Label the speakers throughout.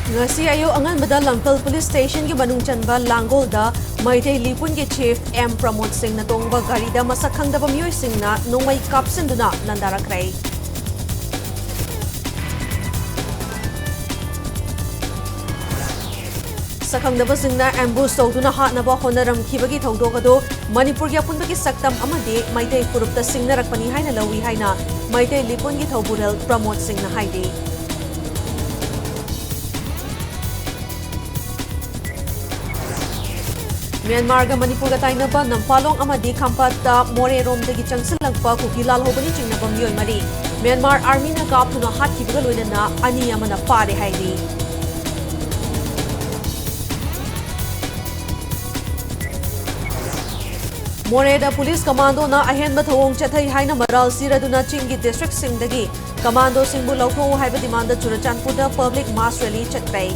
Speaker 1: ngasi ayo anganbada Langkal Police Station ki manung chanba Langolda Maitei Lipun ki Chief M Pramod Singh na tongba garida masak khangdaba miyoi singh na nongmai kapsinduna nandarakrai. Sakhangdaba singh na ambush tawduna hatnaba honaramkhibagi thawdok ado Manipur ki apunbagi saktam amadi Maitei furupta singnarakpani haina lawi haina Maitei Lipun ki thawburel Pramod Singh na haidi. Myanmar ga Manipur ga tainaba nampalong amadi Khampata More romdagi changsilagpa kukilal hobani chingnaba miyoi mari Myanmar Army na kaptuna hatkibaga loinana ani amana pare haidi. More da police commando na ahenba thawong chathai haina maral siraduna chingi district singdagi commando singbu lautho haiba demand Churachandpur da public mass rally chatrai.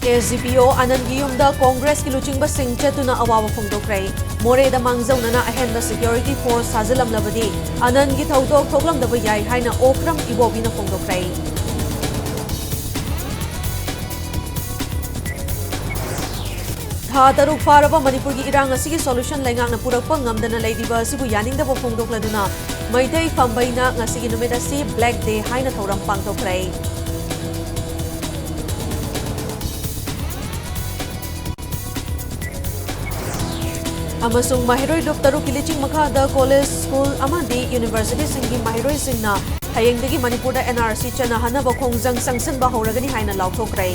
Speaker 1: SGPO Anand Giyumda Congress ki luchingba sing chatuna awawa phongdokrai. More da mangzaunana ahenba security force hazilam labadi Anand gi thawdok thoklam daba yai haina okram ibobina phongdokrai. Taruk faraba Manipur ki irang asigi solution lengang na purakpa ngamdana leidiba asibu yaningdaba phongdokladuna Maitei fambaina ngasigi numit asi Black Day haina thawram pangdokrai. Amasung mahiroi doktaru kiliching makada college school amadi university singi mahiroi singna hayengdagi Manipur da NRC chana hanaba khongjang sangsan ba horagani haina lauthokrai.